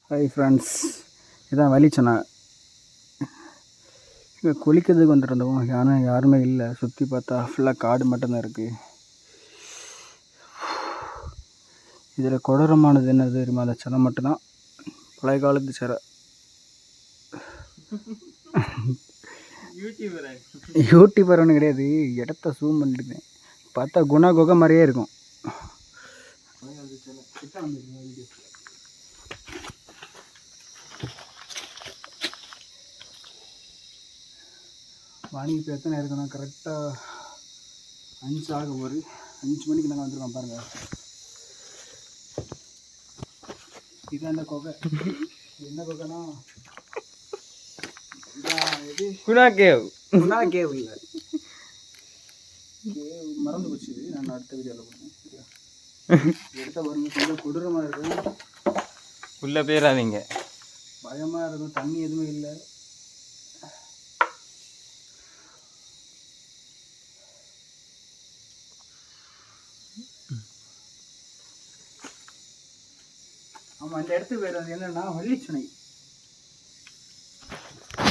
Hi friends, இதான் வழி சொன்னேன். இங்கே குளிக்கிறதுக்கு வந்துருந்தோம். ஆனால் யாருமே இல்லை. சுற்றி பார்த்தா ஃபுல்லாக காடு மட்டும்தான் இருக்குது. இதில் கொடூரமானது என்னது தெரியுமா? அந்த சிலை மட்டும்தான் பழைய காலத்து சிலை. யூடியூபர் ஒன்றும் கிடையாது. இடத்த ஜூம் பண்ணிருக்கேன். பார்த்தா குணா குகை மாதிரியே இருக்கும். மணி இப்போ எத்தனை இருக்குன்னா கரெக்டாக 5 ஆகும். 5 மணிக்கு நாங்கள் வந்துருக்கோம் பாருங்கள். இது அந்த குகை. என்ன குகைனா இது குணா கேவ். குணா கேவ் இல்லை, கேவ் மறந்து போச்சு. நான் அடுத்த வீடியோவில் போடுறேன். சரியா? எடுத்த பாருங்க, கொஞ்சம் கொடூரமாக இருக்கும். உள்ள போயிடாதீங்க, பயமாக இருக்கும். தண்ணி எதுவுமே இல்லை. ஆமாம், இந்த இடத்துக்கு பேர் வந்து என்னன்னா வள்ளிச்சுனை.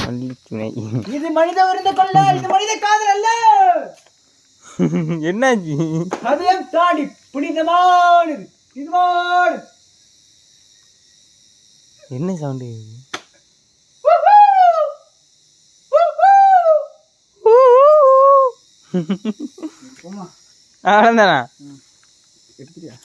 வள்ளிச்சுனை. இது மனித விருந்த கொள்ள, இது மனித காதல் அல்ல. என்னாச்சு? அதையும் தாண்டி புனிதமானது. இதுவாடு என்ன சவுண்டு? போமா அவ்வளோதானா? எடுத்துட்டியா?